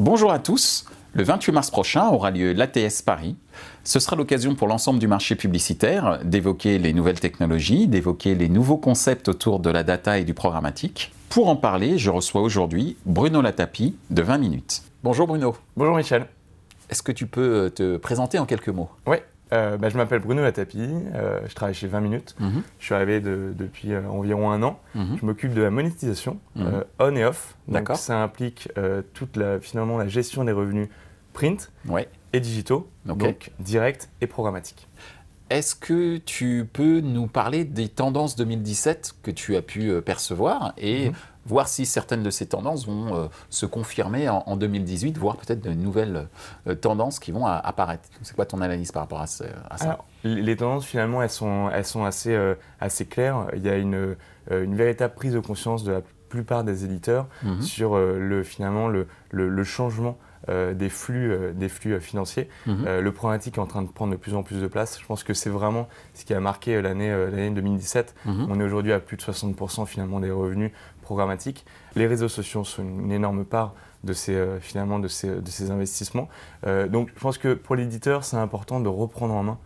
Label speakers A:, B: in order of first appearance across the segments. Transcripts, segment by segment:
A: Bonjour à tous. Le 28 mars prochain aura lieu l'ATS Paris. Ce sera l'occasion pour l'ensemble du marché publicitaire d'évoquer les nouvelles technologies, d'évoquer les nouveaux concepts autour de la data et du programmatique. Pour en parler, je reçois aujourd'hui Bruno Latapie de 20 minutes. Bonjour Bruno.
B: Bonjour Michel.
A: Est-ce que tu peux te présenter en quelques mots?
B: Oui, je m'appelle Bruno Latapie, je travaille chez 20 minutes. Je suis arrivé depuis environ un an. Je m'occupe de la monétisation, on et off. Donc ça implique finalement la gestion des revenus print et digitaux, donc direct et programmatique.
A: Est-ce que tu peux nous parler des tendances 2017 que tu as pu percevoir et voir si certaines de ces tendances vont se confirmer en 2018, voire peut-être de nouvelles tendances qui vont apparaître? C'est quoi ton analyse par rapport à ça?
B: Alors, les tendances, finalement, elles sont assez claires. Il y a une véritable prise de conscience de la plupart des éditeurs sur finalement le changement des flux financiers. Le programmatique est en train de prendre de plus en plus de place. Je pense que c'est vraiment ce qui a marqué l'année 2017. On est aujourd'hui à plus de 60% finalement des revenus programmatiques. Les réseaux sociaux sont une énorme part de ces investissements. Donc je pense que pour l'éditeur, c'est important de reprendre en main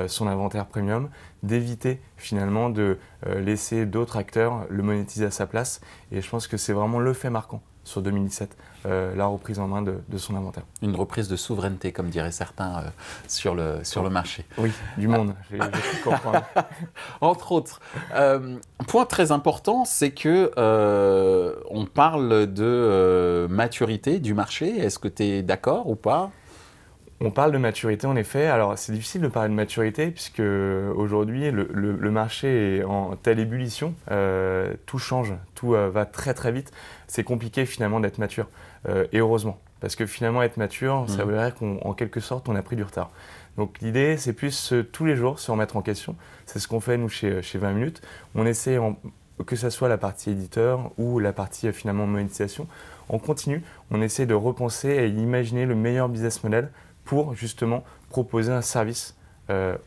B: son inventaire premium, d'éviter finalement de laisser d'autres acteurs le monétiser à sa place. Et je pense que c'est vraiment le fait marquant sur 2017, la reprise en main de son inventaire.
A: Une reprise de souveraineté, comme diraient certains, sur le marché.
B: Oui, du monde, j'ai pu comprendre.
A: Entre autres. Point très important, c'est que on parle de maturité du marché. Est-ce que tu es d'accord ou pas?
B: On parle de maturité en effet. Alors c'est difficile de parler de maturité puisque aujourd'hui le marché est en telle ébullition, tout change, tout va très très vite. C'est compliqué finalement d'être mature et heureusement parce que finalement être mature, ça veut dire qu'en quelque sorte on a pris du retard. Donc l'idée c'est plus tous les jours se remettre en question. C'est ce qu'on fait nous chez 20 minutes. On essaie que ce soit la partie éditeur ou la partie finalement monétisation, on continue, on essaie de repenser et imaginer le meilleur business model pour justement proposer un service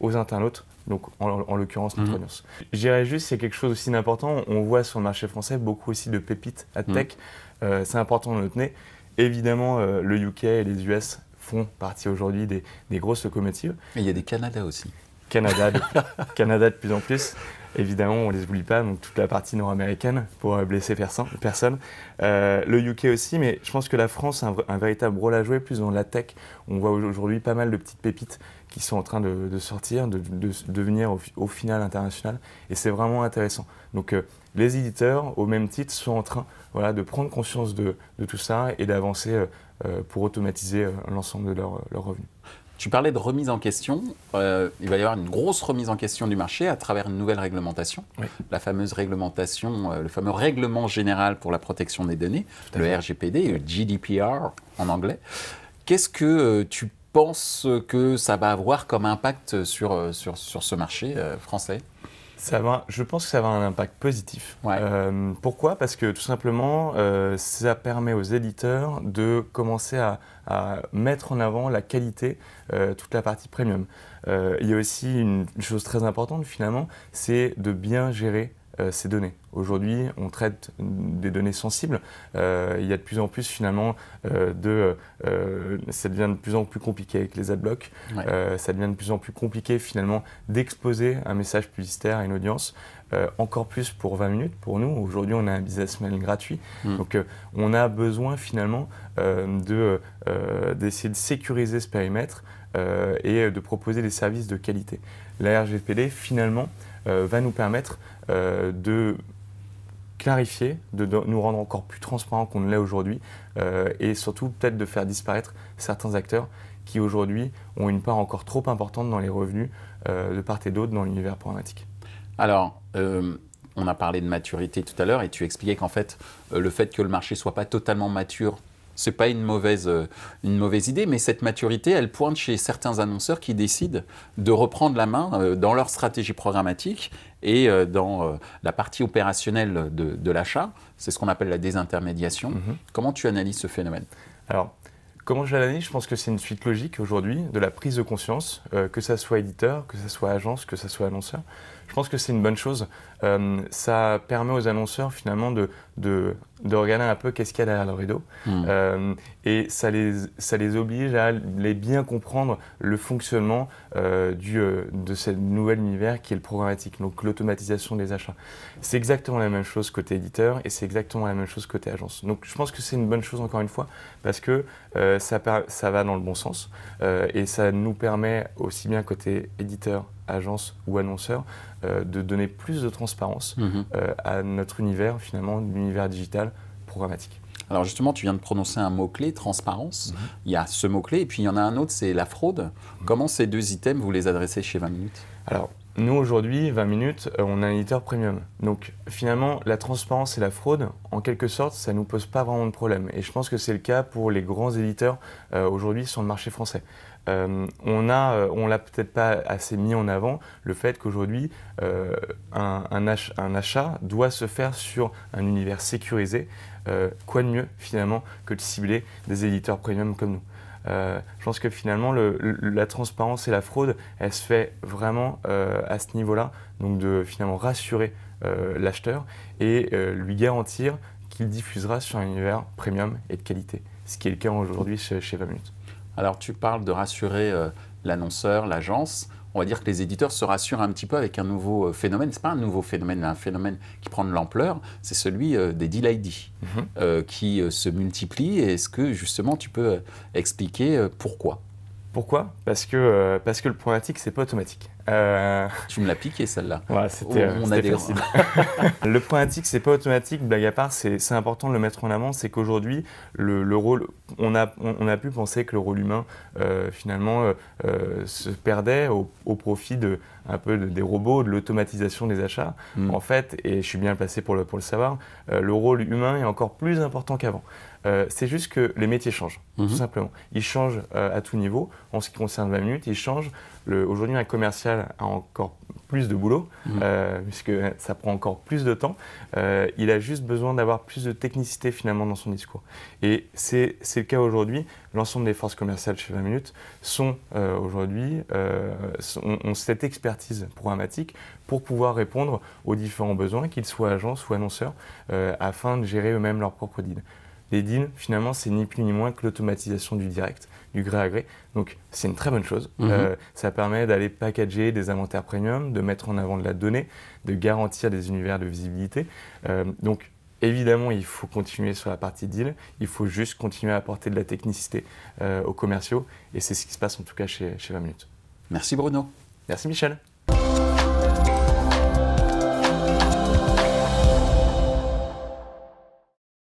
B: aux internautes, donc en l'occurrence notre audience. Je dirais juste, c'est quelque chose aussi d'important, on voit sur le marché français beaucoup aussi de pépites ad tech, c'est important de le noter. Évidemment, le UK et les US font partie aujourd'hui des grosses locomotives.
A: Mais il y a des Canada aussi.
B: Canada de plus en plus. Évidemment, on ne les oublie pas, donc toute la partie nord-américaine pour blesser personne. Le UK aussi, mais je pense que la France a un véritable rôle à jouer, plus dans la tech. On voit aujourd'hui pas mal de petites pépites qui sont en train de sortir, de devenir au final international, et c'est vraiment intéressant. Donc les éditeurs, au même titre, sont en train de prendre conscience de tout ça et d'avancer pour automatiser l'ensemble de leurs revenus.
A: Tu parlais de remise en question. Il va y avoir une grosse remise en question du marché à travers une nouvelle réglementation. La fameuse réglementation, le fameux règlement général pour la protection des données, le RGPD, le GDPR en anglais. Qu'est-ce que tu penses que ça va avoir comme impact sur ce marché français ?
B: Je pense que ça va avoir un impact positif. Pourquoi? Parce que tout simplement, ça permet aux éditeurs de commencer à mettre en avant la qualité, toute la partie premium. Il y a aussi une chose très importante finalement, c'est de bien gérer ces données. Aujourd'hui, on traite des données sensibles. Il y a de plus en plus finalement ça devient de plus en plus compliqué avec les adblocks. Ça devient de plus en plus compliqué finalement d'exposer un message publicitaire à une audience. Encore plus pour 20 minutes. Pour nous, aujourd'hui, on a un business model gratuit. Donc, on a besoin finalement d'essayer de sécuriser ce périmètre et de proposer des services de qualité. La RGPD, finalement, va nous permettre de clarifier, de nous rendre encore plus transparents qu'on ne l'est aujourd'hui et surtout peut-être de faire disparaître certains acteurs qui aujourd'hui ont une part encore trop importante dans les revenus de part et d'autre dans l'univers programmatique.
A: Alors, on a parlé de maturité tout à l'heure et tu expliquais qu'en fait, le fait que le marché ne soit pas totalement mature, ce n'est pas une mauvaise idée, mais cette maturité, elle pointe chez certains annonceurs qui décident de reprendre la main dans leur stratégie programmatique et dans la partie opérationnelle de l'achat. C'est ce qu'on appelle la désintermédiation. Comment tu analyses ce phénomène?
B: Alors, comment je l'analyse? Je pense que c'est une suite logique aujourd'hui de la prise de conscience, que ça soit éditeur, que ça soit agence, que ça soit annonceur. Je je pense que c'est une bonne chose. Ça permet aux annonceurs finalement de regarder un peu qu'est-ce qu'il y a derrière le rideau. Et ça les oblige à bien comprendre le fonctionnement de ce nouvel univers qui est le programmatique, donc l'automatisation des achats. C'est exactement la même chose côté éditeur et c'est exactement la même chose côté agence. Donc je pense que c'est une bonne chose encore une fois parce que ça va dans le bon sens et ça nous permet aussi bien côté éditeur, agence ou annonceur de donner plus de transparence à notre univers finalement, l'univers digital programmatique.
A: Alors justement, tu viens de prononcer un mot-clé, transparence. Il y a ce mot-clé et puis il y en a un autre, c'est la fraude. Comment ces deux items, vous les adressez chez 20 minutes?
B: Alors, nous aujourd'hui, 20 minutes, on a un éditeur premium. Donc finalement, la transparence et la fraude, en quelque sorte, ça ne nous pose pas vraiment de problème. Et je pense que c'est le cas pour les grands éditeurs aujourd'hui sur le marché français. On l'a peut-être pas assez mis en avant, le fait qu'aujourd'hui, un achat doit se faire sur un univers sécurisé. Quoi de mieux finalement que de cibler des éditeurs premium comme nous. Je pense que finalement la transparence et la fraude, elle se fait vraiment à ce niveau-là, donc de finalement rassurer l'acheteur et lui garantir qu'il diffusera sur un univers premium et de qualité, ce qui est le cas aujourd'hui chez 20 minutes.
A: Alors tu parles de rassurer l'annonceur, l'agence. On va dire que les éditeurs se rassurent un petit peu avec un nouveau phénomène. Ce n'est pas un nouveau phénomène, un phénomène qui prend de l'ampleur. C'est celui des Deal ID qui se multiplient. Est-ce que justement tu peux expliquer pourquoi?
B: Pourquoi? Parce que le programmatique, c'est pas automatique.
A: Tu me l'as piqué celle-là.
B: Ouais, c'était facile. Le programmatique, c'est pas automatique. Blague à part, c'est important de le mettre en avant. C'est qu'aujourd'hui, le rôle, on a pu penser que le rôle humain, finalement, se perdait au profit un peu des robots, de l'automatisation des achats. En fait, et je suis bien placé pour le savoir, le rôle humain est encore plus important qu'avant. C'est juste que les métiers changent, tout simplement. Ils changent à tout niveau. En ce qui concerne 20 minutes, ils changent. Aujourd'hui, un commercial a encore plus de boulot, puisque ça prend encore plus de temps. Il a juste besoin d'avoir plus de technicité finalement dans son discours. Et c'est le cas aujourd'hui. L'ensemble des forces commerciales chez 20 minutes sont aujourd'hui, ont cette expertise programmatique pour pouvoir répondre aux différents besoins, qu'ils soient agences ou annonceurs, afin de gérer eux-mêmes leurs propres deals. Les deals, finalement, c'est ni plus ni moins que l'automatisation du direct, du gré à gré. Donc, c'est une très bonne chose. Ça permet d'aller packager des inventaires premium, de mettre en avant de la donnée, de garantir des univers de visibilité. Donc, évidemment, il faut continuer sur la partie deal. Il faut juste continuer à apporter de la technicité aux commerciaux. Et c'est ce qui se passe en tout cas chez 20 minutes.
A: Merci Bruno.
B: Merci Michel.